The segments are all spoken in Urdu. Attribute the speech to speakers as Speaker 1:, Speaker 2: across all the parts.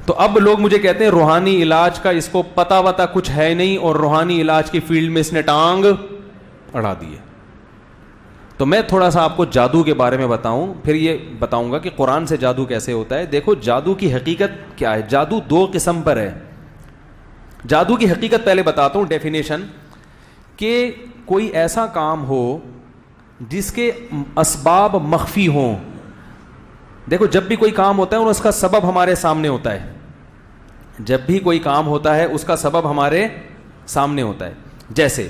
Speaker 1: تو اب لوگ مجھے کہتے ہیں روحانی علاج کا اس کو پتا وتا کچھ ہے نہیں, اور روحانی علاج کی فیلڈ میں اس نے ٹانگ اڑا دی ہے. تو میں تھوڑا سا آپ کو جادو کے بارے میں بتاؤں, پھر یہ بتاؤں گا کہ قرآن سے جادو کیسے ہوتا ہے. دیکھو جادو کی حقیقت کیا ہے. جادو دو قسم پر ہے. جادو کی حقیقت پہلے بتاتا ہوں, ڈیفینیشن, کہ کوئی ایسا کام ہو جس کے اسباب مخفی ہوں. دیکھو جب بھی کوئی کام ہوتا ہے اور اس کا سبب ہمارے سامنے ہوتا ہے, جب بھی کوئی کام ہوتا ہے اس کا سبب ہمارے سامنے ہوتا ہے. جیسے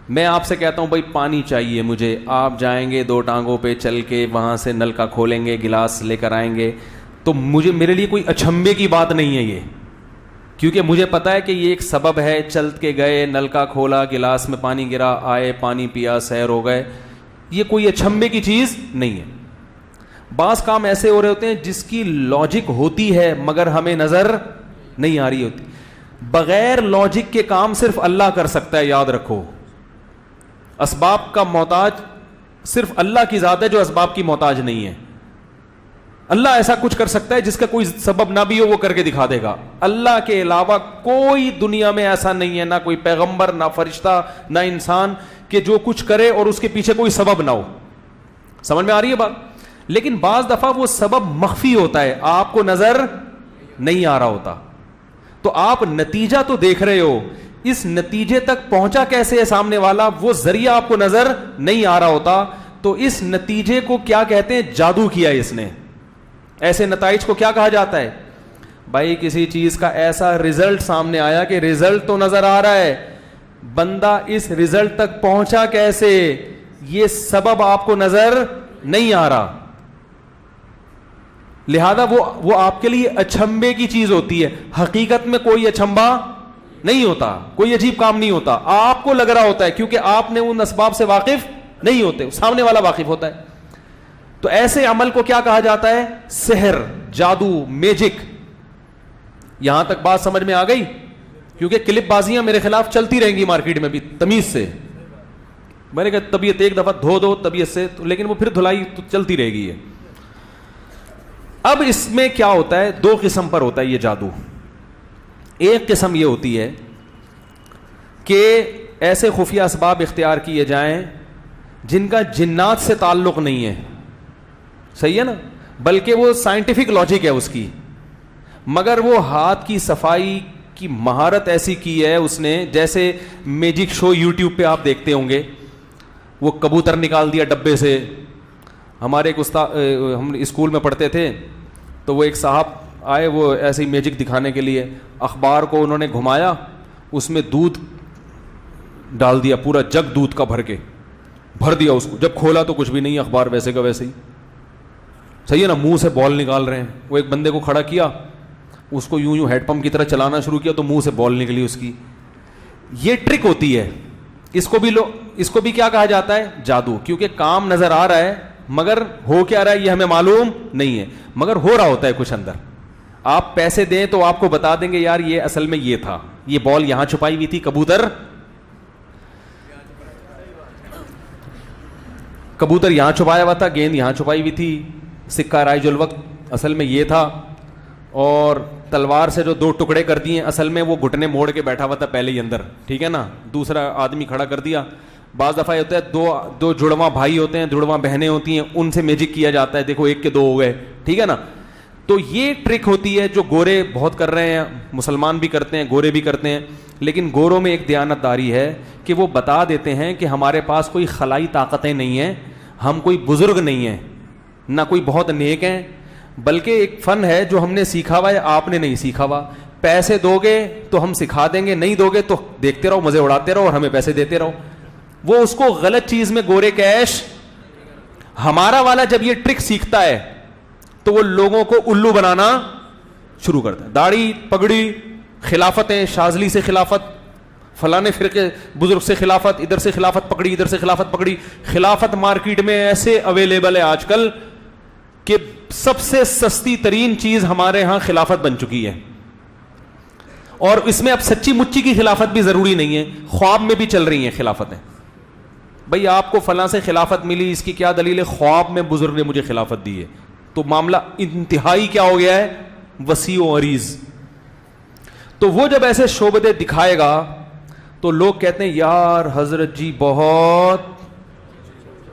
Speaker 1: میں آپ سے کہتا ہوں بھائی پانی چاہیے مجھے, آپ جائیں گے 2 ٹانگوں پہ چل کے وہاں سے نل کا کھولیں گے, گلاس لے کر آئیں گے, تو میرے لیے کوئی اچھمبے کی بات نہیں ہے یہ, کیونکہ مجھے پتا ہے کہ یہ ایک سبب ہے. چل کے گئے, نل کا کھولا, گلاس میں پانی گرا, آئے, پانی پیا, سیر ہو گئے. یہ کوئی اچھمبے کی چیز نہیں ہے. بعض کام ایسے ہو رہے ہوتے ہیں جس کی لاجک ہوتی ہے مگر ہمیں نظر نہیں آ رہی ہوتی. بغیر لاجک کے کام صرف اللہ کر سکتا ہے, یاد رکھو. اسباب کا محتاج صرف اللہ کی ذات ہے جو اسباب کی محتاج نہیں ہے. اللہ ایسا کچھ کر سکتا ہے جس کا کوئی سبب نہ بھی ہو, وہ کر کے دکھا دے گا. اللہ کے علاوہ کوئی دنیا میں ایسا نہیں ہے, نہ کوئی پیغمبر, نہ فرشتہ, نہ انسان, کہ جو کچھ کرے اور اس کے پیچھے کوئی سبب نہ ہو. سمجھ میں آ رہی ہے بات؟ لیکن بعض دفعہ وہ سبب مخفی ہوتا ہے, آپ کو نظر نہیں آ رہا ہوتا. تو آپ نتیجہ تو دیکھ رہے ہو, اس نتیجے تک پہنچا کیسے ہے سامنے والا, وہ ذریعہ آپ کو نظر نہیں آ رہا ہوتا. تو اس نتیجے کو کیا کہتے ہیں؟ جادو کیا ہے اس نے. ایسے نتائج کو کیا کہا جاتا ہے؟ بھائی کسی چیز کا ایسا رزلٹ سامنے آیا کہ رزلٹ تو نظر آ رہا ہے, بندہ اس رزلٹ تک پہنچا کیسے, یہ سبب آپ کو نظر نہیں آ رہا. لہذا وہ آپ کے لیے اچھمبے کی چیز ہوتی ہے. حقیقت میں کوئی اچھمبا نہیں ہوتا, کوئی عجیب کام نہیں ہوتا. آپ کو لگ رہا ہوتا ہے کیونکہ آپ نے ان اسباب سے واقف نہیں ہوتے, سامنے والا واقف ہوتا ہے. تو ایسے عمل کو کیا کہا جاتا ہے؟ سحر, جادو, میجک. یہاں تک بات سمجھ میں آ گئی؟ کیونکہ کلپ بازیاں میرے خلاف چلتی رہیں گی مارکیٹ میں بھی تمیز سے. میں نے کہا طبیعت ایک دفعہ دھو دو طبیعت سے, لیکن وہ پھر دھلائی تو چلتی رہے گی. اب اس میں کیا ہوتا ہے؟ 2 قسم پر ہوتا ہے یہ جادو. ایک قسم یہ ہوتی ہے کہ ایسے خفیہ اسباب اختیار کیے جائیں جن کا جنات سے تعلق نہیں ہے, صحیح ہے نا, بلکہ وہ سائنٹیفک لاجک ہے اس کی, مگر وہ ہاتھ کی صفائی کی مہارت ایسی کی ہے اس نے. جیسے میجک شو یوٹیوب پہ آپ دیکھتے ہوں گے, وہ کبوتر نکال دیا ڈبے سے. ہمارے ایک استاد, ہم اسکول میں پڑھتے تھے, تو وہ ایک صاحب آئے, وہ ایسے ہی میجک دکھانے کے لیے. اخبار کو انہوں نے گھمایا, اس میں دودھ ڈال دیا, پورا جگ دودھ کا بھر دیا اس کو. جب کھولا تو کچھ بھی نہیں, اخبار ویسے کا ویسے ہی. صحیح ہے نا, منہ سے بال نکال رہے ہیں. وہ ایک بندے کو کھڑا کیا, اس کو یوں ہیڈ پمپ کی طرح چلانا شروع کیا, تو منہ سے بال نکلی اس کی. یہ ٹرک ہوتی ہے. اس کو بھی کیا کہا جاتا ہے؟ جادو. کیونکہ کام نظر آ رہا ہے مگر ہو کیا رہا ہے یہ ہمیں معلوم نہیں ہے, مگر ہو رہا ہوتا ہے کچھ اندر. آپ پیسے دیں تو آپ کو بتا دیں گے یار یہ اصل میں یہ تھا, یہ بال یہاں چھپائی ہوئی تھی, کبوتر یہاں چھپایا ہوا تھا, گیند یہاں چھپائی ہوئی تھی, سکہ رائج الوقت اصل میں یہ تھا, اور تلوار سے جو 2 ٹکڑے کر دیے اصل میں وہ گھٹنے موڑ کے بیٹھا ہوا تھا پہلے ہی اندر, ٹھیک ہے نا, دوسرا آدمی کھڑا کر دیا. بعض دفعہ ہوتا ہے دو جڑواں بھائی ہوتے ہیں, جڑواں بہنیں ہوتی ہیں, ان سے میجک کیا جاتا ہے, دیکھو 1 کے 2 ہو گئے, ٹھیک ہے نا. تو یہ ٹرک ہوتی ہے جو گورے بہت کر رہے ہیں, مسلمان بھی کرتے ہیں, گورے بھی کرتے ہیں. لیکن گوروں میں ایک دیانت داری ہے کہ وہ بتا دیتے ہیں کہ ہمارے پاس کوئی خلائی طاقتیں نہیں ہیں, ہم کوئی بزرگ نہیں ہیں, نہ کوئی بہت نیک ہیں, بلکہ ایک فن ہے جو ہم نے سیکھا ہوا ہے, آپ نے نہیں سیکھا ہوا. پیسے دو گے تو ہم سکھا دیں گے, نہیں دو گے تو دیکھتے رہو, مزے اڑاتے رہو اور ہمیں پیسے دیتے رہو. وہ اس کو غلط چیز میں گورے کیش. ہمارا والا جب یہ ٹرک سیکھتا ہے تو وہ لوگوں کو الو بنانا شروع کرتا ہے. داڑھی پگڑی, خلافتیں, شاذلی سے خلافت, فلانے فرقے بزرگ سے خلافت, ادھر سے خلافت پکڑی, ادھر سے خلافت پکڑی. خلافت مارکیٹ میں ایسے اویلیبل ہے آج کل کہ سب سے سستی ترین چیز ہمارے ہاں خلافت بن چکی ہے. اور اس میں اب سچی مچی کی خلافت بھی ضروری نہیں ہے, خواب میں بھی چل رہی ہیں خلافتیں. بھئی آپ کو فلاں سے خلافت ملی, اس کی کیا دلیل ہے؟ خواب میں بزرگ نے مجھے خلافت دی ہے. تو معاملہ انتہائی کیا ہو گیا ہے؟ وسیع و عریض. تو وہ جب ایسے شعبدے دکھائے گا تو لوگ کہتے ہیں یار حضرت جی بہت،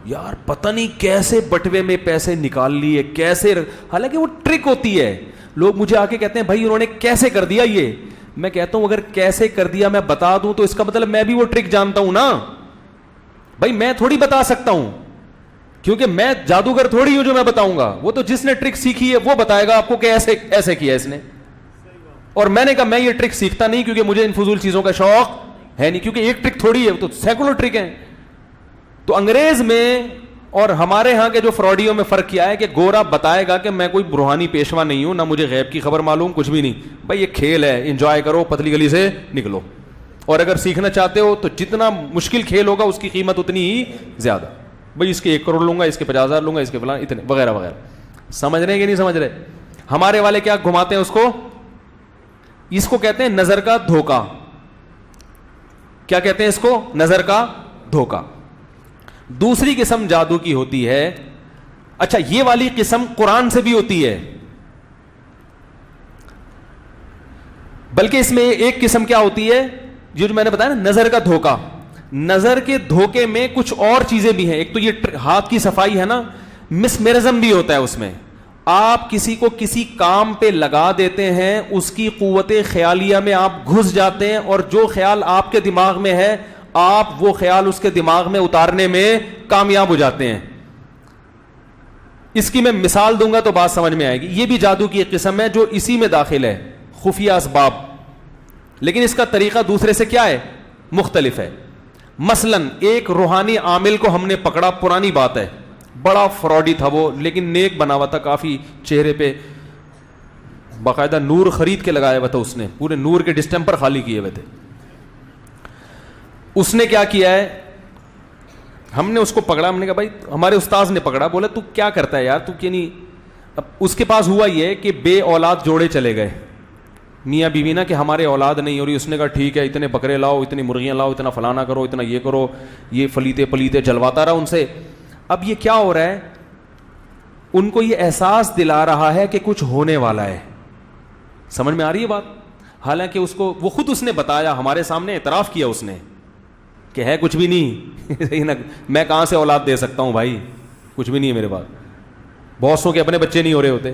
Speaker 1: یار پتہ نہیں کیسے بٹوے میں پیسے نکال لیے، کیسے، حالانکہ وہ ٹرک ہوتی ہے. لوگ مجھے آ کے کہتے ہیں بھائی انہوں نے کیسے کر دیا یہ. میں کہتا ہوں اگر کیسے کر دیا میں بتا دوں تو اس کا مطلب میں بھی وہ ٹرک جانتا ہوں نا. بھائی میں تھوڑی بتا سکتا ہوں، کیونکہ میں جادوگر تھوڑی ہوں جو میں بتاؤں گا. وہ تو جس نے ٹرک سیکھی ہے وہ بتائے گا آپ کو کہ ایسے ایسے کیا اس نے. اور میں نے کہا میں یہ ٹرک سیکھتا نہیں کیونکہ مجھے ان فضول چیزوں کا شوق ہے نہیں، کیونکہ ایک ٹرک تھوڑی ہے، تو سینکڑوں ٹرک ہیں. تو انگریز میں اور ہمارے ہاں کے جو فراڈیوں میں فرق کیا ہے کہ گورا بتائے گا کہ میں کوئی روحانی پیشوا نہیں ہوں، نہ مجھے غیب کی خبر معلوم، کچھ بھی نہیں. بھائی یہ کھیل ہے، انجوائے کرو، پتلی گلی سے نکلو. اور اگر سیکھنا چاہتے ہو تو جتنا مشکل کھیل ہوگا اس کی قیمت اتنی ہی زیادہ. بھائی اس کے 1 کروڑ لوں گا، اس کے 50,000 لوں گا، اس کے فلاں اتنے وغیرہ وغیرہ. سمجھ رہے ہیں کہ نہیں سمجھ رہے؟ ہمارے والے کیا گھماتے ہیں اس کو کہتے ہیں نظر کا دھوکہ. کیا کہتے ہیں اس کو؟ نظر کا دھوکہ. دوسری قسم جادو کی ہوتی ہے. اچھا یہ والی قسم قرآن سے بھی ہوتی ہے، بلکہ اس میں ایک قسم کیا ہوتی ہے جو میں نے بتایا نا، نظر کا دھوکہ. نظر کے دھوکے میں کچھ اور چیزیں بھی ہیں. ایک تو یہ ہاتھ کی صفائی ہے نا، مسمرزم بھی ہوتا ہے اس میں. آپ کسی کو کسی کام پہ لگا دیتے ہیں، اس کی قوت خیالیہ میں آپ گھس جاتے ہیں، اور جو خیال آپ کے دماغ میں ہے آپ وہ خیال اس کے دماغ میں اتارنے میں کامیاب ہو جاتے ہیں. اس کی میں مثال دوں گا تو بات سمجھ میں آئے گی. یہ بھی جادو کی ایک قسم ہے جو اسی میں داخل ہے، خفیہ اسباب، لیکن اس کا طریقہ دوسرے سے کیا ہے؟ مختلف ہے. مثلا ایک روحانی عامل کو ہم نے پکڑا، پرانی بات ہے، بڑا فراڈی تھا وہ، لیکن نیک بنا ہوا تھا، کافی چہرے پہ باقاعدہ نور خرید کے لگایا ہوا تھا، اس نے پورے نور کے ڈسٹمپر خالی کیے ہوئے تھے. اس نے کیا کیا ہے، ہم نے اس کو پکڑا، ہم نے کہا بھائی ہمارے استاذ نے پکڑا، بولا تو کیا کرتا ہے یار تو کیا نہیں. اب اس کے پاس ہوا یہ کہ بے اولاد جوڑے چلے گئے، میاں بیوی نا کہ ہمارے اولاد نہیں ہو رہی. اس نے کہا ٹھیک ہے اتنے بکرے لاؤ، اتنی مرغیاں لاؤ، اتنا فلانا کرو، اتنا یہ کرو، یہ فلیتے پلیتے جلواتا رہا ان سے. اب یہ کیا ہو رہا ہے، ان کو یہ احساس دلا رہا ہے کہ کچھ ہونے والا ہے. سمجھ میں آ رہی ہے بات؟ حالانکہ اس کو وہ خود اس نے بتایا، ہمارے سامنے اعتراف کیا اس نے کہ ہے کچھ بھی نہیں. میں کہاں سے اولاد دے سکتا ہوں بھائی، کچھ بھی نہیں ہے میرے پاس. بہت سو کے اپنے بچے نہیں ہو رہے ہوتے.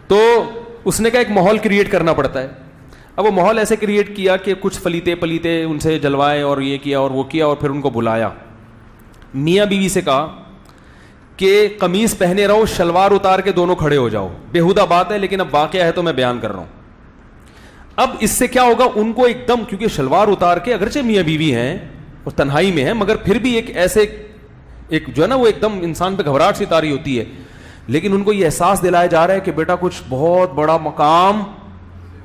Speaker 1: تو اس نے کہا ایک ماحول کریٹ کرنا پڑتا ہے. اب وہ ماحول ایسے کریٹ کیا کہ کچھ فلیتے پلیتے ان سے جلوائے اور یہ کیا اور وہ کیا، اور پھر ان کو بلایا. میاں بیوی سے کہا کہ قمیص پہنے رہو، شلوار اتار کے دونوں کھڑے ہو جاؤ. بےہودہ بات ہے لیکن اب واقعہ ہے تو میں بیان کر رہا ہوں. اب اس سے کیا ہوگا، ان کو ایک دم، کیونکہ شلوار اتار کے اگرچہ میاں بیوی ہیں اور تنہائی میں ہیں، مگر پھر بھی ایک ایسے ایک جو ہے نا وہ ایک دم انسان پہ گھبراہٹ سی تاری ہوتی ہے. لیکن ان کو یہ احساس دلایا جا رہا ہے کہ بیٹا کچھ بہت بڑا مقام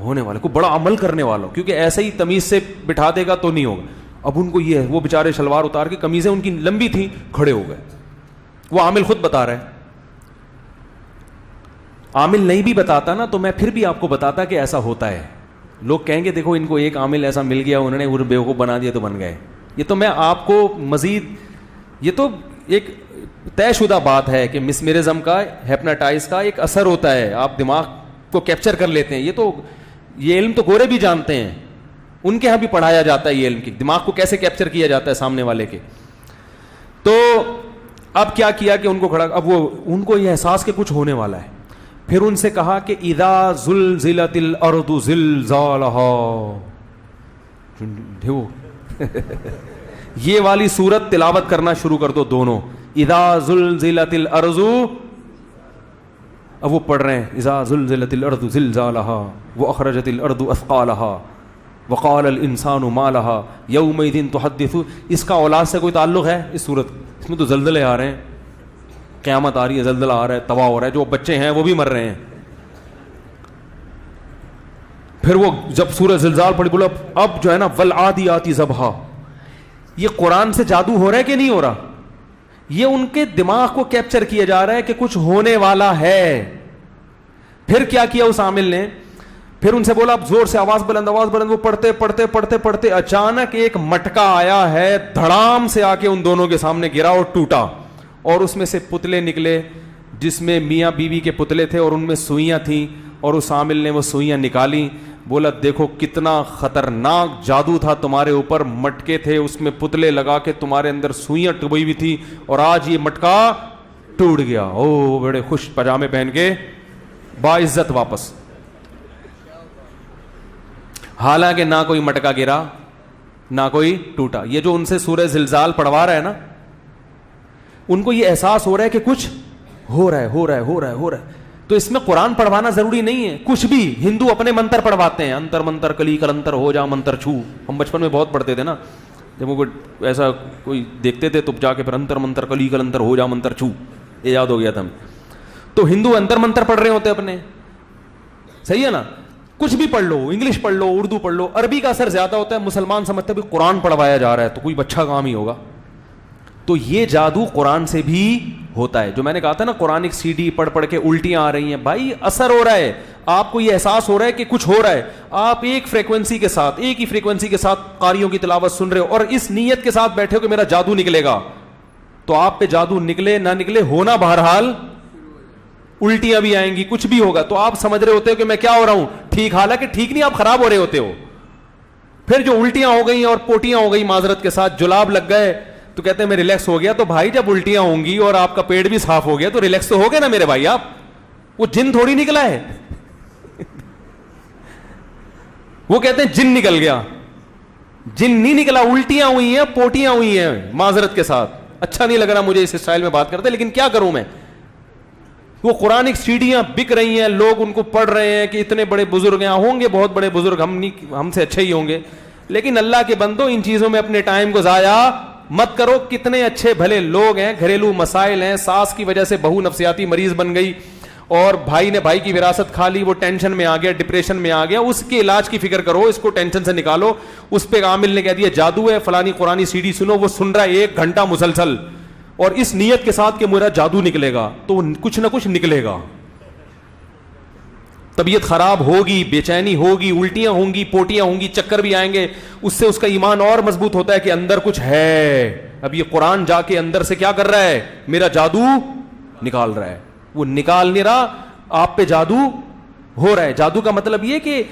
Speaker 1: ہونے والا، کوئی بڑا عمل کرنے والا، کیونکہ ایسے ہی تمیز سے بٹھا دے گا تو نہیں ہوگا. اب ان کو یہ ہے، وہ بیچارے شلوار اتار کے، قمیضیں ان کی لمبی تھیں، کھڑے ہو گئے. وہ عامل خود بتا رہا ہے. عامل نہیں بھی بتاتا نا تو میں پھر بھی آپ کو بتاتا کہ ایسا ہوتا ہے. لوگ کہیں گے دیکھو ان کو ایک عامل ایسا مل گیا، انہوں نے وہ بیوقوف بنا دیا تو بن گئے. یہ تو میں آپ کو مزید، یہ تو ایک طے شدہ بات ہے کہ مسمرزم کا، ہیپناٹائز کا ایک اثر ہوتا ہے، آپ دماغ کو کیپچر کر لیتے ہیں. یہ علم تو گورے بھی جانتے ہیں، ان کے ہاں بھی پڑھایا جاتا ہے یہ علم، کی دماغ کو کیسے کیپچر کیا جاتا ہے سامنے والے کے. تو اب کیا کیا کہ ان کو کھڑا، اب وہ ان کو یہ احساس کہ کچھ ہونے والا ہے. پھر ان سے کہا کہ اذا زلزلت الارض زلزالہا، یہ والی سورت تلاوت کرنا شروع کر دو دونوں. اذا زلزلت الارض، اب وہ پڑھ رہے ہیں اذا زلزلت الارض زلزالہا واخرجت الارض اثقالہا وقال الانسان ما لہا یومئذ تحدث. اس کا اولاد سے کوئی تعلق ہے اس سورت؟ اس میں تو زلزلے آ رہے ہیں، قیامت آ رہی ہے، زلزلہ آ رہا ہے، تباہ ہو رہا ہے، جو بچے ہیں وہ بھی مر رہے ہیں. پھر وہ جب سورہ زلزال پڑھی، بولا اب جو ہے نا والعادیات ضبحا. یہ قرآن سے جادو ہو رہا ہے کہ نہیں ہو رہا؟ یہ ان کے دماغ کو کیپچر کیا جا رہا ہے کہ کچھ ہونے والا ہے. پھر کیا کیا اس عامل نے، پھر ان سے بولا اب زور سے آواز بلند، آواز بلند. وہ پڑھتے پڑھتے پڑھتے پڑھتے اچانک ایک مٹکا آیا ہے، دھڑام سے آ کے ان دونوں کے سامنے گرا اور ٹوٹا، اور اس میں سے پتلے نکلے جس میں میاں بیوی کے پتلے تھے اور ان میں سوئیاں تھیں، اور اس عامل نے وہ سوئیاں نکالی. بولا دیکھو کتنا خطرناک جادو تھا تمہارے اوپر, مٹکے تھے اس میں پتلے لگا کے تمہارے اندر سوئیاں ٹبئی ہوئی تھی, اور آج یہ مٹکا ٹوٹ گیا. او بڑے خوش پجامے پہن کے باعزت واپس. حالانکہ نہ کوئی مٹکا گرا نہ کوئی ٹوٹا. یہ جو ان سے سورہ زلزال پڑھوا رہا ہے نا, ان کو یہ احساس ہو رہا ہے کہ کچھ ہو رہا ہے ہو رہا ہے ہو رہا ہے ہو رہا ہے. تو اس میں قرآن پڑھوانا ضروری نہیں ہے کچھ بھی. ہندو اپنے منتر پڑھواتے ہیں, انتر منتر کلی کلنتر ہو جا منتر چھو. ہم بچپن میں بہت پڑھتے تھے نا, جب وہ ایسا کوئی دیکھتے تھے تو جا کے پھر انتر منتر کلی کلنتر ہو جا منتر چھو, یہ یاد ہو گیا تھا ہمیں. تو ہندو انتر منتر پڑھ رہے ہوتے اپنے, صحیح ہے نا. کچھ بھی پڑھ لو, انگلش پڑھ لو, اردو پڑھ لو, عربی کا اثر زیادہ ہوتا ہے. مسلمان سمجھتے ہیں قرآن پڑھوایا جا رہا ہے تو کوئی اچھا کام ہی ہوگا. تو یہ جادو قرآن سے بھی ہوتا ہے. جو میں نے کہا تھا نا قرآن ایک CD پڑھ پڑھ کے الٹیاں آ رہی ہیں, بھائی اثر ہو رہا ہے, آپ کو یہ احساس ہو رہا ہے کہ کچھ ہو رہا ہے. آپ ایک فریکوینسی کے ساتھ, ایک ہی فریکوینسی کے ساتھ قاریوں کی تلاوت سن رہے ہو اور اس نیت کے ساتھ بیٹھے ہو کہ میرا جادو نکلے گا. تو آپ پہ جادو نکلے نہ نکلے, ہونا بہرحال الٹیاں بھی آئیں گی, کچھ بھی ہوگا. تو آپ سمجھ رہے ہوتے ہو کہ میں کیا ہو رہا ہوں ٹھیک, حالانکہ ٹھیک نہیں, آپ خراب ہو رہے ہوتے ہو. پھر جو الٹیاں ہو گئی اور پوٹیاں ہو گئی, معذرت کے ساتھ جلاب لگ گئے, تو کہتے ہیں میں ریلیکس ہو گیا. تو بھائی جب الٹیاں ہوں گی اور آپ کا پیٹ بھی صاف ہو گیا تو ریلیکس تو ہو گئے نا میرے بھائی آپ. وہ جن تھوڑی نکلا ہے. وہ کہتے ہیں جن نکل گیا, جن نہیں نکلا, الٹیاں ہوئی ہیں, پوٹیاں ہوئی ہیں, معذرت کے ساتھ. اچھا نہیں لگ رہا مجھے اس اسٹائل میں بات کرتے, لیکن کیا کروں میں. وہ قرآن سیڑھیاں بک رہی ہیں, لوگ ان کو پڑھ رہے ہیں کہ اتنے بڑے بزرگ ہیں, ہوں گے بہت بڑے بزرگ, ہم سے اچھے ہی ہوں گے, لیکن اللہ کے بندو ان چیزوں میں اپنے ٹائم کو ضائع مت کرو. کتنے اچھے بھلے لوگ ہیں, گھریلو مسائل ہیں, ساس کی وجہ سے بہو نفسیاتی مریض بن گئی, اور بھائی نے بھائی کی وراثت کھا لی, وہ ٹینشن میں آ گیا, ڈپریشن میں آ گیا, اس کے علاج کی فکر کرو, اس کو ٹینشن سے نکالو. اس پہ عامل نے کہہ دیا جادو ہے, فلانی قرآنی CD سنو, وہ سن رہا ہے 1 گھنٹہ مسلسل, اور اس نیت کے ساتھ کہ میرا جادو نکلے گا, تو کچھ نہ کچھ نکلے گا. طبیعت خراب ہوگی, بے چینی ہوگی, الٹیاں ہوں گی, پوٹیاں ہوں گی, چکر بھی آئیں گے. اس سے اس کا ایمان اور مضبوط ہوتا ہے کہ اندر کچھ ہے. اب یہ قرآن جا کے اندر سے کیا کر رہا ہے, میرا جادو نکال رہا ہے. وہ نکال نہیں رہا, آپ پہ جادو ہو رہا ہے. جادو کا مطلب یہ کہ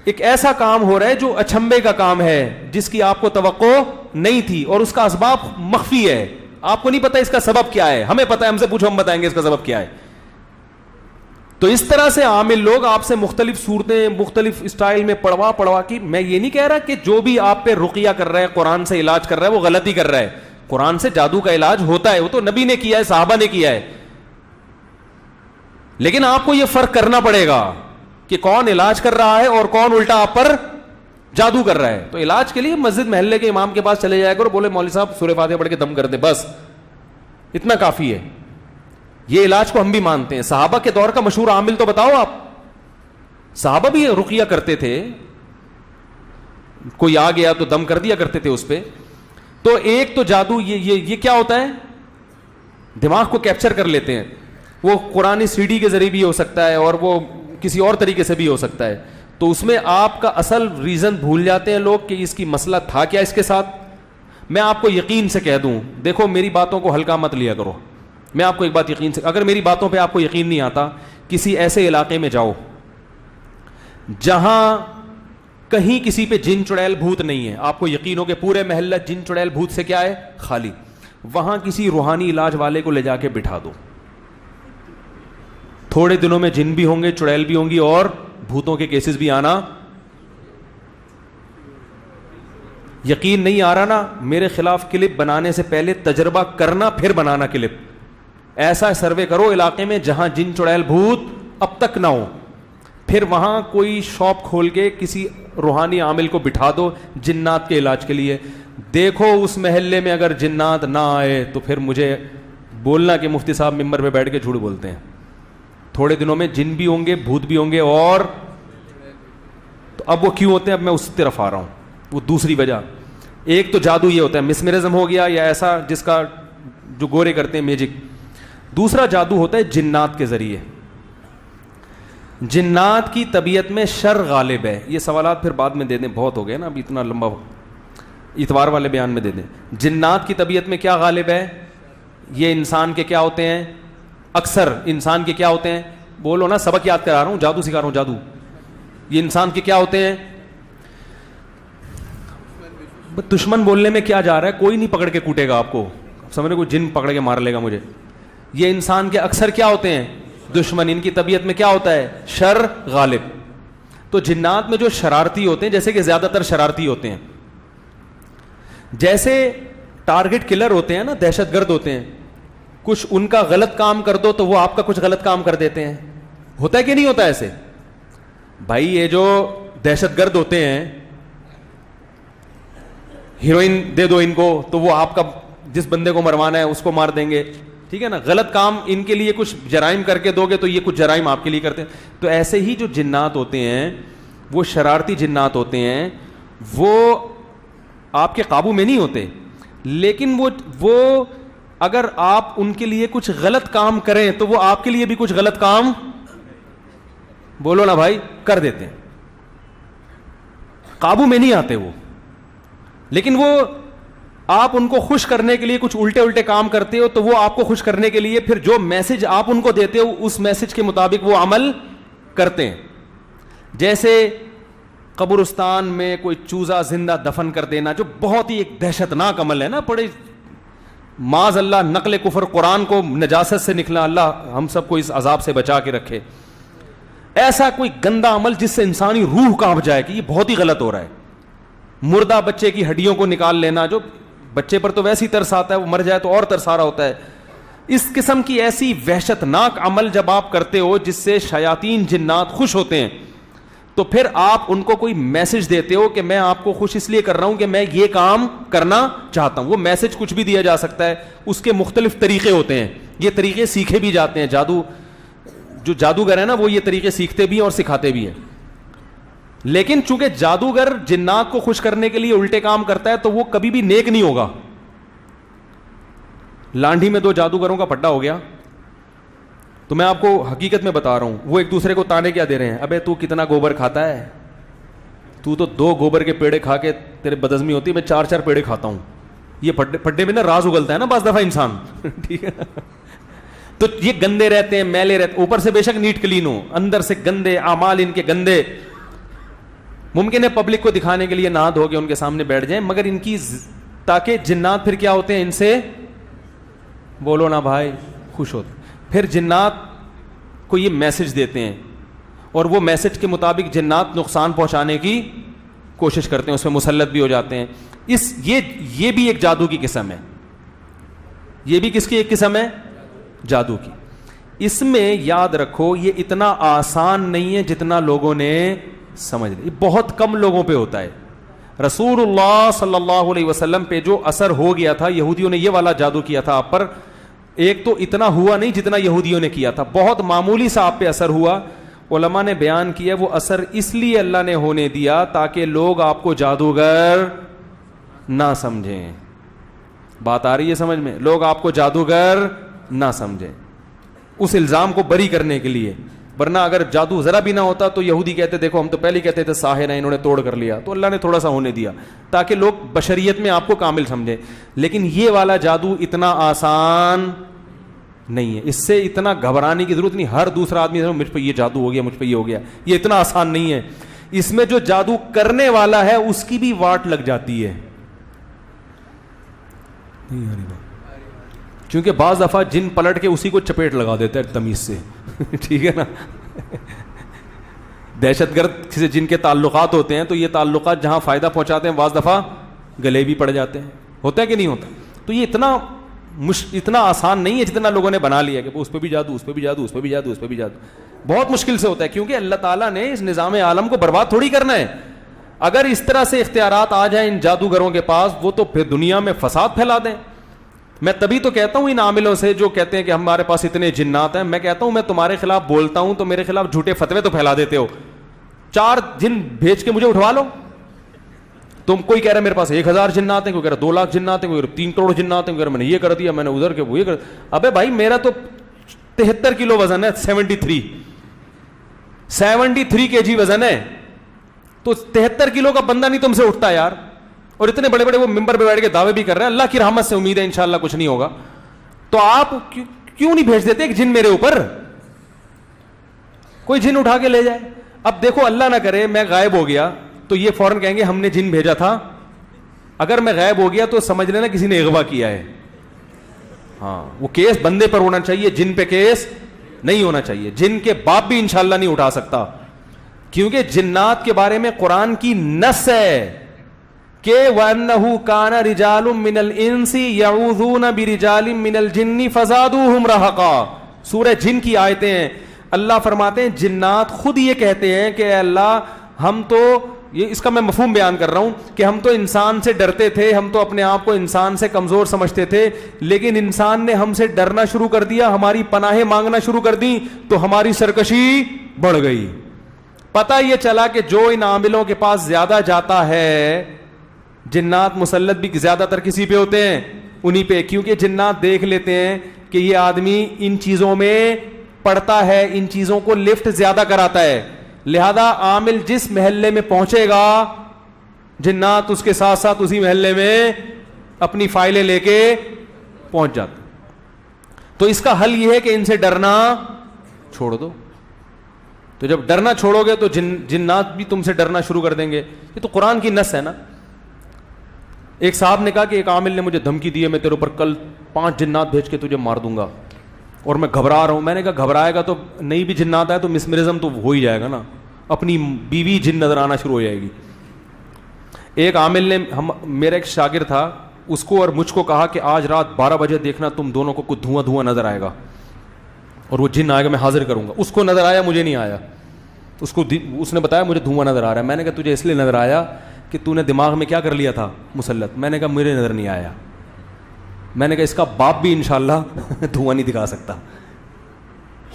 Speaker 1: ایک ایسا کام ہو رہا ہے جو اچھمبے کا کام ہے, جس کی آپ کو توقع نہیں تھی, اور اس کا اسباب مخفی ہے. آپ کو نہیں پتا اس کا سبب کیا ہے, ہمیں پتا ہے, ہم سے پوچھو ہم بتائیں گے اس کا سبب کیا ہے. تو اس طرح سے عامل لوگ آپ سے مختلف صورتیں مختلف اسٹائل میں پڑھوا کی. میں یہ نہیں کہہ رہا کہ جو بھی آپ پہ رقیہ کر رہا ہے, قرآن سے علاج کر رہا ہے, وہ غلطی کر رہا ہے. قرآن سے جادو کا علاج ہوتا ہے, وہ تو نبی نے کیا ہے, صحابہ نے کیا ہے. لیکن آپ کو یہ فرق کرنا پڑے گا کہ کون علاج کر رہا ہے اور کون الٹا آپ پر جادو کر رہا ہے. تو علاج کے لیے مسجد محلے کے امام کے پاس چلے جائے کرو, بولے مولوی صاحب سورہ فاتحہ پڑھ کے دم کر دیں, بس اتنا کافی ہے. یہ علاج کو ہم بھی مانتے ہیں. صحابہ کے دور کا مشہور عامل تو بتاؤ آپ. صحابہ بھی رقیہ کرتے تھے, کوئی آ گیا تو دم کر دیا کرتے تھے اس پہ. تو ایک تو جادو یہ کیا ہوتا ہے, دماغ کو کیپچر کر لیتے ہیں. وہ قرآن CD کے ذریعے بھی ہو سکتا ہے, اور وہ کسی اور طریقے سے بھی ہو سکتا ہے. تو اس میں آپ کا اصل ریزن بھول جاتے ہیں لوگ کہ اس کی مسئلہ تھا کیا اس کے ساتھ. میں آپ کو یقین سے کہہ دوں, دیکھو میری باتوں کو ہلکا مت لیا کرو. میں آپ کو ایک بات یقین سے, اگر میری باتوں پہ آپ کو یقین نہیں آتا, کسی ایسے علاقے میں جاؤ جہاں کہیں کسی پہ جن چڑیل بھوت نہیں ہے, آپ کو یقین ہو کہ پورے محلہ جن چڑیل بھوت سے کیا ہے, خالی. وہاں کسی روحانی علاج والے کو لے جا کے بٹھا دو, تھوڑے دنوں میں جن بھی ہوں گے, چڑیل بھی ہوں گی, اور بھوتوں کے کیسز بھی آنا. یقین نہیں آ رہا نا, میرے خلاف کلپ بنانے سے پہلے تجربہ کرنا, پھر بنانا کلپ. ایسا سروے کرو علاقے میں جہاں جن چڑیل بھوت اب تک نہ ہو, پھر وہاں کوئی شاپ کھول کے کسی روحانی عامل کو بٹھا دو جنات کے علاج کے لیے. دیکھو اس محلے میں اگر جنات نہ آئے تو پھر مجھے بولنا کہ مفتی صاحب ممبر پہ بیٹھ کے جھوٹ بولتے ہیں. تھوڑے دنوں میں جن بھی ہوں گے, بھوت بھی ہوں گے, اور تو اب وہ کیوں ہوتے ہیں, اب میں اس طرف آ رہا ہوں. وہ دوسری وجہ, ایک تو جادو یہ ہوتا ہے مسمرزم ہو گیا, یا ایسا جس کا جو گورے کرتے ہیں میجک. دوسرا جادو ہوتا ہے جنات کے ذریعے. جنات کی طبیعت میں شر غالب ہے. یہ سوالات پھر بعد میں دے دیں, بہت ہو گئے نا اب, اتنا لمبا اتوار والے بیان میں دے دیں. جنات کی طبیعت میں کیا غالب ہے, یہ انسان کے کیا ہوتے ہیں, اکثر انسان کے کیا ہوتے ہیں, بولو نا, سبق یاد کرا رہا ہوں, جادو سکھا رہا ہوں, جادو یہ انسان کے کیا ہوتے ہیں؟ دشمن بولنے میں کیا جا رہا ہے, کوئی نہیں پکڑ کے کوٹے گا آپ کو, سمجھ رہے, کوئی جن پکڑ کے مار لے گا مجھے. یہ انسان کے اکثر کیا ہوتے ہیں؟ دشمن. ان کی طبیعت میں کیا ہوتا ہے؟ شر غالب. تو جنات میں جو شرارتی ہوتے ہیں, جیسے کہ زیادہ تر شرارتی ہوتے ہیں, جیسے ٹارگٹ کلر ہوتے ہیں نا, دہشت گرد ہوتے ہیں, کچھ ان کا غلط کام کر دو تو وہ آپ کا کچھ غلط کام کر دیتے ہیں. ہوتا ہے کہ نہیں ہوتا ایسے؟ بھائی یہ جو دہشت گرد ہوتے ہیں, ہیروئن دے دو ان کو تو وہ آپ کا جس بندے کو مروانا ہے اس کو مار دیں گے, ٹھیک ہے نا. غلط کام ان کے لیے کچھ جرائم کر کے دو گے تو یہ کچھ جرائم آپ کے لیے کرتے ہیں. تو ایسے ہی جو جنات ہوتے ہیں وہ شرارتی جنات ہوتے ہیں, وہ آپ کے قابو میں نہیں ہوتے, لیکن وہ اگر آپ ان کے لیے کچھ غلط کام کریں تو وہ آپ کے لیے بھی کچھ غلط کام, بولو نا بھائی, کر دیتے ہیں. قابو میں نہیں آتے وہ, لیکن وہ آپ ان کو خوش کرنے کے لیے کچھ الٹے کام کرتے ہو تو وہ آپ کو خوش کرنے کے لیے پھر جو میسج آپ ان کو دیتے ہو اس میسج کے مطابق وہ عمل کرتے ہیں. جیسے قبرستان میں کوئی چوزا زندہ دفن کر دینا, جو بہت ہی ایک دہشت ناک عمل ہے نا, بڑے معاذ اللہ نقل کفر, قرآن کو نجاست سے نکلا, اللہ ہم سب کو اس عذاب سے بچا کے رکھے. ایسا کوئی گندا عمل جس سے انسانی روح کانپ جائے کہ یہ بہت ہی غلط ہو رہا ہے. مردہ بچے کی ہڈیوں کو نکال لینا, جو بچے پر تو ویسے ہی ترس آتا ہے, وہ مر جائے تو اور ترس آ رہا ہوتا ہے. اس قسم کی ایسی وحشت ناک عمل جب آپ کرتے ہو جس سے شیاطین جنات خوش ہوتے ہیں, تو پھر آپ ان کو کوئی میسج دیتے ہو کہ میں آپ کو خوش اس لیے کر رہا ہوں کہ میں یہ کام کرنا چاہتا ہوں. وہ میسج کچھ بھی دیا جا سکتا ہے, اس کے مختلف طریقے ہوتے ہیں, یہ طریقے سیکھے بھی جاتے ہیں. جو جادوگر ہے نا وہ یہ طریقے سیکھتے بھی ہیں اور سکھاتے بھی ہیں. لیکن چونکہ جادوگر جنات کو خوش کرنے کے لیے الٹے کام کرتا ہے تو وہ کبھی بھی نیک نہیں ہوگا. لانڈھی میں 2 جادوگروں کا پڈا ہو گیا, تو میں آپ کو حقیقت میں بتا رہا ہوں, وہ ایک دوسرے کو تانے کیا دے رہے ہیں, ابے تو کتنا گوبر کھاتا ہے, تو 2 گوبر کے پیڑے کھا کے تیرے بدہضمی ہوتی ہے, میں 4 پیڑے کھاتا ہوں. یہ پڈے میں نا راز اگلتا ہے نا بعض دفعہ انسان, ٹھیک ہے. تو یہ گندے رہتے ہیں, میلے رہتے, اوپر سے بے شک نیٹ کلین ہو, اندر سے گندے اعمال ان کے گندے. ممکن ہے پبلک کو دکھانے کے لیے نہا دھو کے ان کے سامنے بیٹھ جائیں, مگر ان کی تاکہ جنات پھر کیا ہوتے ہیں, ان سے بولو نا بھائی, خوش ہوتے. پھر جنات کو یہ میسج دیتے ہیں اور وہ میسج کے مطابق جنات نقصان پہنچانے کی کوشش کرتے ہیں, اس میں مسلط بھی ہو جاتے ہیں. یہ بھی ایک جادو کی قسم ہے. یہ بھی کس کی ایک قسم ہے؟ جادو کی. اس میں یاد رکھو یہ اتنا آسان نہیں ہے جتنا لوگوں نے سمجھ لیا. بہت کم لوگوں پہ ہوتا ہے. رسول اللہ صلی اللہ علیہ وسلم پہ جو اثر ہو گیا تھا, یہودیوں نے یہ والا جادو کیا تھا آپ پر, ایک تو اتنا ہوا نہیں جتنا یہودیوں نے کیا تھا, بہت معمولی سا آپ پہ اثر ہوا. علماء نے بیان کیا وہ اثر اس لیے اللہ نے ہونے دیا تاکہ لوگ آپ کو جادوگر نہ سمجھیں. بات آ رہی ہے سمجھ میں؟ لوگ آپ کو جادوگر نہ سمجھیں, اس الزام کو بری کرنے کے لیے. ورنہ اگر جادو ذرا بھی نہ ہوتا تو یہودی کہتے دیکھو ہم تو پہلے کہتے تھے ساحر ہیں, انہوں نے توڑ کر لیا. تو اللہ نے تھوڑا سا ہونے دیا تاکہ لوگ بشریت میں آپ کو کامل سمجھیں. لیکن یہ والا جادو اتنا آسان نہیں ہے, اس سے اتنا گھبرانے کی ضرورت نہیں. ہر دوسرا آدمی مجھ پہ یہ جادو ہو گیا, مجھ پہ یہ ہو گیا, یہ اتنا آسان نہیں ہے. اس میں جو جادو کرنے والا ہے اس کی بھی واٹ لگ جاتی ہے. کیونکہ بعض دفعہ جن پلٹ کے اسی کو چپیٹ لگا دیتا ہے تمیز سے, ٹھیک ہے نا. دہشت گرد سے جن کے تعلقات ہوتے ہیں تو یہ تعلقات جہاں فائدہ پہنچاتے ہیں بعض دفعہ گلے بھی پڑ جاتے ہیں. ہوتا ہے کہ نہیں ہوتا؟ تو یہ اتنا آسان نہیں ہے جتنا لوگوں نے بنا لیا کہ اس پہ بھی جادو, اس پہ بھی جادو, اس پہ بھی جادو, اس پہ بھی جادو. بہت مشکل سے ہوتا ہے, کیونکہ اللہ تعالیٰ نے اس نظام عالم کو برباد تھوڑی کرنا ہے. اگر اس طرح سے اختیارات آ جائیں ان جادوگروں کے پاس, وہ تو پھر دنیا میں فساد پھیلا دیں. میں تبھی تو کہتا ہوں ان عاملوں سے جو کہتے ہیں کہ ہمارے پاس اتنے جنات ہیں, میں کہتا ہوں میں تمہارے خلاف بولتا ہوں تو میرے خلاف جھوٹے فتوے تو پھیلا دیتے ہو. 4 جن بھیج کے مجھے اٹھوا لو. تم کوئی کہہ رہا ہے میرے پاس 1000 جنات ہیں, کوئی کہہ رہا 2 لاکھ جنات ہیں, کوئی کہہ رہا 3 کروڑ جنات ہیں, کوئی کہہ رہا میں نے یہ کر دیا, میں نے ادھر کے وہ یہ کر. ابے بھائی میرا تو 73 کلو وزن ہے, 73 کے جی وزن ہے, تو 73 کلو کا بندہ نہیں تم سے اٹھتا یار. اور اتنے بڑے بڑے وہ ممبر پہ بیٹھ کے دعوے بھی کر رہے ہیں, اللہ کی رحمت سے امید ہے انشاءاللہ کچھ نہیں ہوگا. تو آپ کیوں نہیں بھیج دیتے ایک جن میرے اوپر, کوئی جن اٹھا کے لے جائے. اب دیکھو اللہ نہ کرے میں غائب ہو گیا تو یہ فوراً کہیں گے ہم نے جن بھیجا تھا. اگر میں غائب ہو گیا تو سمجھ لینا کسی نے اغوا کیا ہے. ہاں وہ کیس بندے پر ہونا چاہیے, جن پہ کیس نہیں ہونا چاہیے. جن کے باپ بھی انشاءاللہ نہیں اٹھا سکتا, کیونکہ جنات کے بارے میں قرآن کی نص ہے کہ وَأَنَّهُ كَانَ رِجَالٌ مِّنَ الْإِنسِ يَعُوذُونَ بِرِجَالٍ مِّنَ الْجِنِّ فَزَادُوهُمْ رَهَقًا. سورہ جن کی آیتیں ہیں. اللہ فرماتے ہیں جنات خود یہ کہتے ہیں کہ اے اللہ ہم تو, یہ اس کا میں مفہوم بیان کر رہا ہوں کہ ہم تو انسان سے ڈرتے تھے, ہم تو اپنے آپ کو انسان سے کمزور سمجھتے تھے, لیکن انسان نے ہم سے ڈرنا شروع کر دیا, ہماری پناہیں مانگنا شروع کر دی تو ہماری سرکشی بڑھ گئی. پتہ یہ چلا کہ جو ان عاملوں کے پاس زیادہ جاتا ہے, جنات مسلط بھی زیادہ تر کسی پہ ہوتے ہیں, انہی پہ, کیونکہ جنات دیکھ لیتے ہیں کہ یہ آدمی ان چیزوں میں پڑتا ہے, ان چیزوں کو لفٹ زیادہ کراتا ہے, لہذا عامل جس محلے میں پہنچے گا جنات اس کے ساتھ ساتھ اسی محلے میں اپنی فائلیں لے کے پہنچ جاتے. تو اس کا حل یہ ہے کہ ان سے ڈرنا چھوڑ دو. تو جب ڈرنا چھوڑو گے تو جنات بھی تم سے ڈرنا شروع کر دیں گے. یہ تو قرآن کی نص ہے نا. ایک صاحب نے کہا کہ ایک عامل نے مجھے دھمکی دی ہے, میں تیرے اوپر کل 5 جنات بھیج کے تجھے مار دوں گا اور میں گھبرا رہا ہوں. میں نے کہا گھبرائے گا تو نہیں بھی جنات آئے تو مسمرزم تو ہو ہی جائے گا نا, اپنی بیوی جن نظر آنا شروع ہو جائے گی. ایک عامل نے, میرا ایک شاگرد تھا, اس کو اور مجھ کو کہا کہ آج رات 12 بجے دیکھنا تم دونوں کو کچھ دھواں دھواں نظر آئے گا اور وہ جن آئے گا, میں حاضر کروں گا. اس کو نظر آیا, مجھے نہیں آیا. اس نے بتایا مجھے دھواں نظر آ رہا ہے. میں نے کہا تجھے اس لیے نظر آیا کہ تو نے دماغ میں کیا کر لیا تھا مسلط. میں نے کہا مجھے نظر نہیں آیا. میں نے کہا اس کا باپ بھی انشاءاللہ دھواں نہیں دکھا سکتا,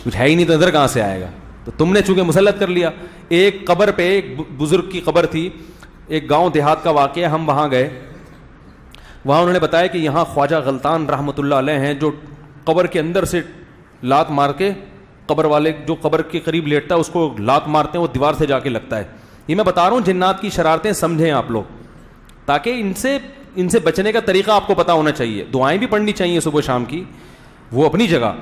Speaker 1: کچھ ہے ہی نہیں تو نظر کہاں سے آئے گا. تو تم نے چونکہ مسلط کر لیا. ایک قبر پہ, ایک بزرگ کی قبر تھی, ایک گاؤں دیہات کا واقعہ, ہم وہاں گئے. وہاں انہوں نے بتایا کہ یہاں خواجہ غلطان رحمۃ اللہ علیہ ہیں جو قبر کے اندر سے لات مار کے, قبر والے جو قبر کے قریب لیٹتا ہے اس کو لات مارتے ہیں, وہ دیوار سے جا کے لگتا ہے. یہ میں بتا رہا ہوں جنات کی شرارتیں سمجھیں آپ لوگ, تاکہ ان سے بچنے کا طریقہ آپ کو پتا ہونا چاہیے. دعائیں بھی پڑھنی چاہیے صبح شام کی, وہ اپنی جگہ.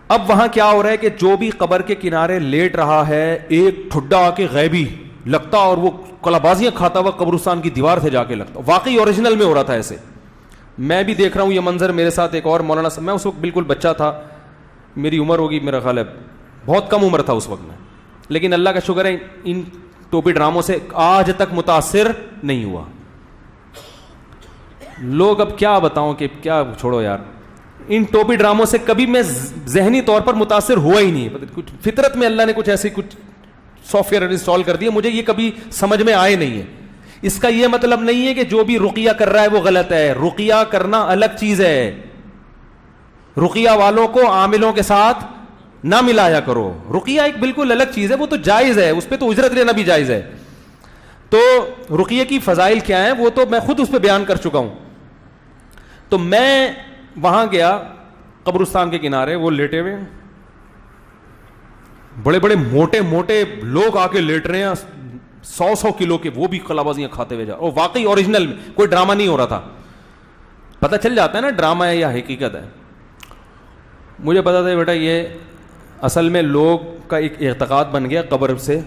Speaker 1: اب وہاں کیا ہو رہا ہے کہ جو بھی قبر کے کنارے لیٹ رہا ہے, ایک ٹھڈا آ کے غیبی لگتا اور وہ کلابازیاں کھاتا ہوا قبرستان کی دیوار سے جا کے لگتا. واقعی اوریجنل میں ہو رہا تھا ایسے. میں بھی دیکھ رہا ہوں یہ منظر. میرے ساتھ ایک اور مولانا صاحب, میں اس وقت بالکل بچہ تھا, میری عمر ہوگی میرا خیال ہے بہت کم عمر تھا اس وقت میں, لیکن اللہ کا شکر ہے ان ٹوپی ڈراموں سے آج تک متاثر نہیں ہوا. لوگ اب کیا بتاؤں کہ کیا, چھوڑو یار, ان ٹوپی ڈراموں سے کبھی میں ذہنی طور پر متاثر ہوا ہی نہیں. کچھ فطرت میں اللہ نے کچھ ایسی کچھ سافٹ ویئر انسٹال کر دیا, مجھے یہ کبھی سمجھ میں آئے نہیں ہے. اس کا یہ مطلب نہیں ہے کہ جو بھی رقیہ کر رہا ہے وہ غلط ہے. رقیہ کرنا الگ چیز ہے. رقیہ والوں کو عاملوں کے ساتھ نہ ملایا کرو. رقیہ ایک بالکل الگ چیز ہے, وہ تو جائز ہے, اس پہ تو اجرت لینا بھی جائز ہے. تو رقیہ کی فضائل کیا ہیں وہ تو میں خود اس پہ بیان کر چکا ہوں. تو میں وہاں گیا قبرستان کے کنارے, وہ لیٹے ہوئے, بڑے بڑے موٹے موٹے لوگ آ کے لیٹ رہے ہیں, 100 کلو کے, وہ بھی کلابازیاں کھاتے ہوئے جا. اور واقعی اوریجنل میں کوئی ڈرامہ نہیں ہو رہا تھا. پتہ چل جاتا ہے نا ڈرامہ ہے یا حقیقت ہے. مجھے پتا تھا بیٹا یہ اصل میں لوگ کا ایک اعتقاد بن گیا قبر سے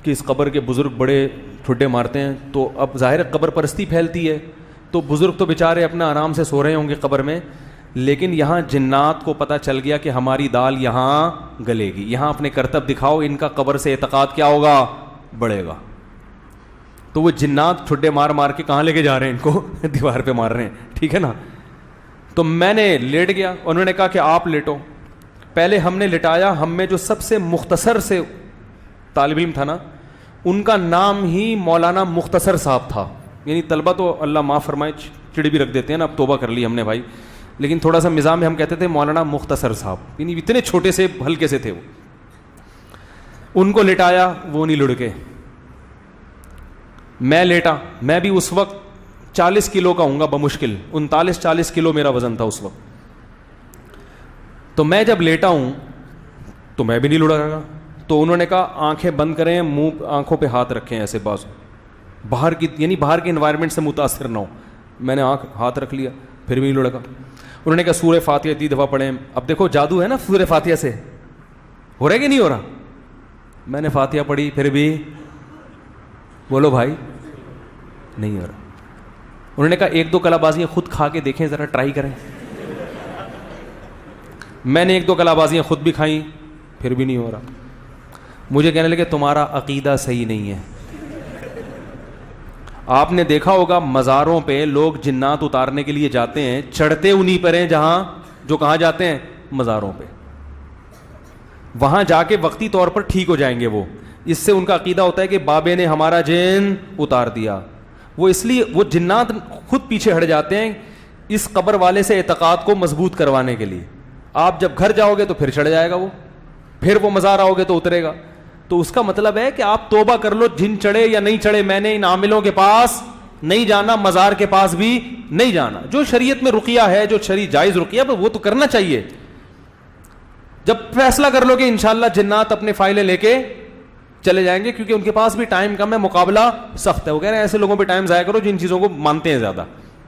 Speaker 1: کہ اس قبر کے بزرگ بڑے ٹھڈے مارتے ہیں. تو اب ظاہر قبر پرستی پھیلتی ہے, تو بزرگ تو بیچارے اپنا آرام سے سو رہے ہوں گے قبر میں, لیکن یہاں جنات کو پتہ چل گیا کہ ہماری دال یہاں گلے گی, یہاں اپنے کرتب دکھاؤ, ان کا قبر سے اعتقاد کیا ہوگا, بڑھے گا. تو وہ جنات ٹھڈے مار مار کے کہاں لے کے جا رہے ہیں ان کو, دیوار پہ مار رہے ہیں. ٹھیک ہے نا. تو میں نے لیٹ گیا, انہوں نے کہا کہ آپ لیٹو. پہلے ہم نے لٹایا, ہم میں جو سب سے مختصر سے طالب علم تھا نا, ان کا نام ہی مولانا مختصر صاحب تھا. یعنی طلبہ تو اللہ معاف فرمائے چڑ بھی رکھ دیتے ہیں نا, اب توبہ کر لی ہم نے بھائی, لیکن تھوڑا سا مزاح میں ہم کہتے تھے مولانا مختصر صاحب, یعنی اتنے چھوٹے سے ہلکے سے تھے وہ. ان کو لٹایا, وہ نہیں لڑکے. میں لیٹا, میں بھی اس وقت 40 کلو کا ہوں گا بمشکل, 39-40 کلو میرا وزن تھا اس وقت. تو میں جب لیٹا ہوں تو میں بھی نہیں لڑا گا. تو انہوں نے کہا آنکھیں بند کریں, منہ آنکھوں پہ ہاتھ رکھیں ایسے بازو, باہر کی یعنی باہر کے انوائرمنٹ سے متاثر نہ ہو. میں نے ہاتھ رکھ لیا, پھر بھی نہیں لڑکا. انہوں نے کہا سورہ فاتحہ 3 دفعہ پڑھیں. اب دیکھو جادو ہے نا سورہ فاتحہ سے, ہو رہا ہے کہ نہیں ہو رہا, میں نے فاتحہ پڑھی پھر بھی بولو بھائی نہیں ہو رہا. انہوں نے کہا ایک دو کلا بازیاں خود کھا کے دیکھیں, ذرا ٹرائی کریں. میں نے ایک دو کلا بازیاں خود بھی کھائیں, پھر بھی نہیں ہو رہا. مجھے کہنے لگے تمہارا عقیدہ صحیح نہیں ہے. آپ نے دیکھا ہوگا مزاروں پہ لوگ جنات اتارنے کے لیے جاتے ہیں, چڑھتے انہیں پر ہیں جہاں جو کہاں جاتے ہیں, مزاروں پہ. وہاں جا کے وقتی طور پر ٹھیک ہو جائیں گے وہ. اس سے ان کا عقیدہ ہوتا ہے کہ بابے نے ہمارا جن اتار دیا. وہ اس لیے وہ جنات خود پیچھے ہٹ جاتے ہیں اس قبر والے سے اعتقاد کو مضبوط کروانے کے لیے. آپ جب گھر جاؤ گے تو پھر چڑھ جائے گا وہ, پھر وہ مزار آؤ گے تو اترے گا. تو اس کا مطلب ہے کہ آپ توبہ کر لو, جن چڑھے یا نہیں چڑھے, میں نے ان عاملوں کے پاس نہیں جانا, مزار کے پاس بھی نہیں جانا. جو شریعت میں رقیہ ہے, جو شرعی جائز رقیہ وہ تو کرنا چاہیے. جب فیصلہ کر لو کہ انشاءاللہ جنات اپنے فائلیں لے کے چلے جائیں گے, کیونکہ ان کے پاس بھی ٹائم کم ہے, مقابلہ سخت ہے. وہ کہہ رہے ہیں ایسے لوگوں پہ ٹائم ضائع کرو جن چیزوں کو مانتے ہیں زیادہ,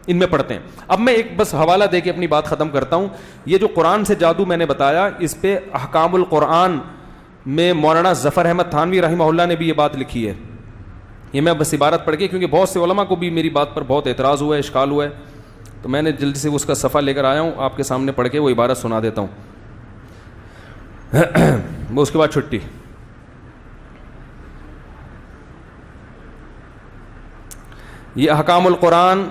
Speaker 1: ان میں پڑھتے ہیں. اب میں ایک بس حوالہ دے کے اپنی بات ختم کرتا ہوں. یہ جو قرآن سے جادو میں نے بتایا, اس پہ احکام القرآن میں مولانا ظفر احمد تھانوی رحمہ اللہ نے بھی یہ بات لکھی ہے. یہ میں بس عبارت پڑھ کے, کیونکہ بہت سے علماء کو بھی میری بات پر بہت اعتراض ہوا ہے, اشکال ہوا ہے, تو میں نے جلدی سے اس کا صفحہ لے کر آیا ہوں, آپ کے سامنے پڑھ کے وہ عبارت سنا دیتا ہوں. وہ اس کے بعد چھٹی. یہ احکام القرآن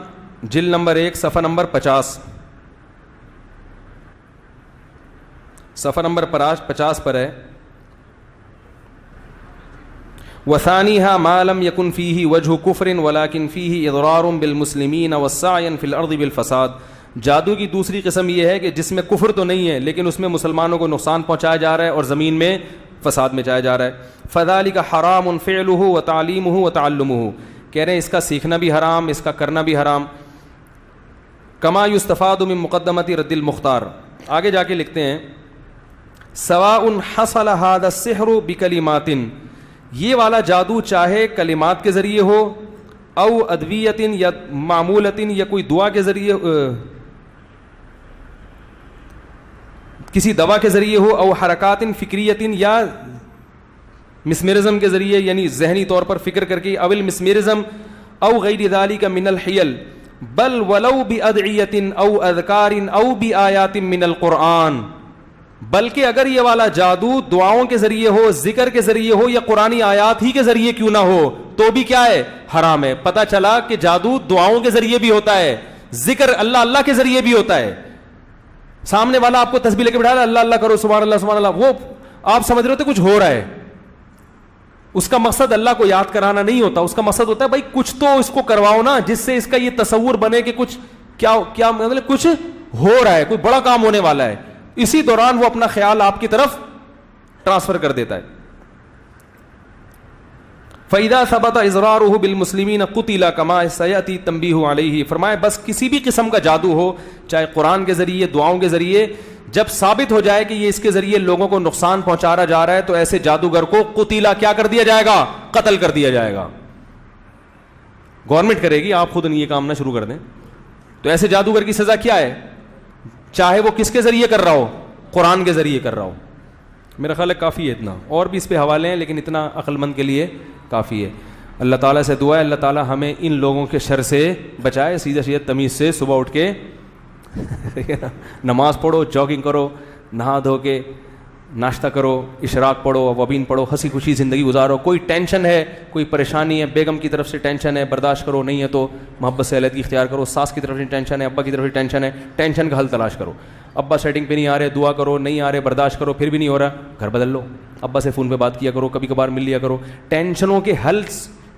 Speaker 1: جلد نمبر 1 صفحہ نمبر 50, صفحہ نمبر 50 پر ہے. وثانیها ما لم يكن فيه وجه كفر ولكن فيه اضرار بالمسلمين والسعي في الارض بالفساد. جادو کی دوسری قسم یہ ہے کہ جس میں کفر تو نہیں ہے لیکن اس میں مسلمانوں کو نقصان پہنچایا جا رہا ہے اور زمین میں فساد مچایا جا رہا ہے. فذلك حرام فعله وتعليمه وتعلمه. کہہ رہے ہیں اس کا سیکھنا بھی حرام, اس کا کرنا بھی حرام. کما یستفاد من مقدمۃ رد المختار. آگے جا کے لکھتے ہیں سواء حصل هذا السحر بکلمات. یہ والا جادو چاہے کلمات کے ذریعے ہو, او ادویت یا معمولت, یا کوئی دعا کے ذریعے, کسی دوا کے ذریعے ہو, او حرکات فکریت, یا مسمرزم کے ذریعے یعنی ذہنی طور پر فکر کر کے, اول مسمرزم او غیر ذالک من الحیل, بل ولو بادعیت او اذکار او بآیات من القرآن. بلکہ اگر یہ والا جادو دعاؤں کے ذریعے ہو, ذکر کے ذریعے ہو, یا قرآنی آیات ہی کے ذریعے کیوں نہ ہو, تو بھی کیا ہے, حرام ہے. پتہ چلا کہ جادو دعاؤں کے ذریعے بھی ہوتا ہے, ذکر اللہ اللہ کے ذریعے بھی ہوتا ہے. سامنے والا آپ کو تسبیح لے کے بٹھا رہا ہے, اللہ اللہ کرو, سبحان اللہ سبحان اللہ, وہ آپ سمجھ رہے ہوتے کچھ ہو رہا ہے. اس کا مقصد اللہ کو یاد کرانا نہیں ہوتا, اس کا مقصد ہوتا ہے بھائی کچھ تو اس کو کرواؤ نا, جس سے اس کا یہ تصور بنے کہ کچھ کیا مطلب کچھ ہو رہا ہے, کوئی بڑا کام ہونے والا ہے. اسی دوران وہ اپنا خیال آپ کی طرف ٹرانسفر کر دیتا ہے. فَإِذَا ثَبَتَ إِضْرَارُهُ بِالْمُسْلِمِينَ قُتِلَ كَمَا سَيَأْتِي التَّنْبِيهُ عَلَيْهِ. فرمائے بس کسی بھی قسم کا جادو ہو, چاہے قرآن کے ذریعے, دعاؤں کے ذریعے, جب ثابت ہو جائے کہ یہ اس کے ذریعے لوگوں کو نقصان پہنچایا جا رہا ہے تو ایسے جادوگر کو قتیلہ کیا کر دیا جائے گا, قتل کر دیا جائے گا. گورنمنٹ کرے گی, آپ خود یہ کام نہ شروع کر دیں. تو ایسے جادوگر کی سزا کیا ہے, چاہے وہ کس کے ذریعے کر رہا ہو, قرآن کے ذریعے کر رہا ہو. میرا خیال ہے کافی ہے اتنا, اور بھی اس پہ حوالے ہیں لیکن اتنا عقل مند کے لیے کافی ہے. اللہ تعالیٰ سے دعا ہے اللہ تعالیٰ ہمیں ان لوگوں کے شر سے بچائے. سیدھا سیدھا تمیز سے صبح اٹھ کے نماز پڑھو, جاگنگ کرو, نہا دھو کے ناشتہ کرو, اشراق پڑھو, اوابین پڑھو, ہنسی خوشی زندگی گزارو. کوئی ٹینشن ہے, کوئی پریشانی ہے, بیگم کی طرف سے ٹینشن ہے, برداشت کرو, نہیں ہے تو محبت سے علیحدگی اختیار کرو. ساس کی طرف سے ٹینشن ہے, ابا کی طرف سے ٹینشن ہے, ٹینشن کا حل تلاش کرو. ابا سیٹنگ پہ نہیں آ رہے, دعا کرو, نہیں آ رہے, برداشت کرو, پھر بھی نہیں ہو رہا, گھر بدل لو, ابا سے فون پہ بات کیا کرو, کبھی کبھار مل لیا کرو. ٹینشنوں کے حل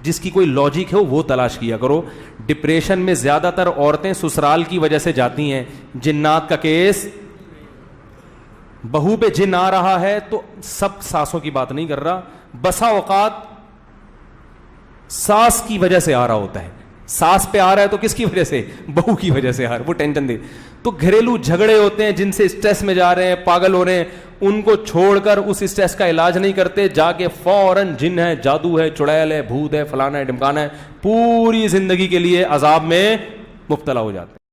Speaker 1: جس کی کوئی لاجک ہے وہ تلاش کیا کرو. ڈپریشن میں زیادہ تر عورتیں سسرال کی وجہ سے جاتی ہیں. جنات کا کیس, بہو پہ جن آ رہا ہے تو سب ساسوں کی بات نہیں کر رہا, بسا اوقات ساس کی وجہ سے آ رہا ہوتا ہے. ساس پہ آ رہا ہے تو کس کی وجہ سے, بہو کی وجہ سے آ رہا ہے, وہ ٹینشن دے. تو گھریلو جھگڑے ہوتے ہیں جن سے اسٹریس میں جا رہے ہیں, پاگل ہو رہے ہیں, ان کو چھوڑ کر اس اسٹریس کا علاج نہیں کرتے, جا کے فوراً جن ہے, جادو ہے, چڑیل ہے, بھوت ہے, فلانا ہے, ڈمکانا ہے, پوری زندگی کے لیے عذاب میں مبتلا ہو جاتے ہیں.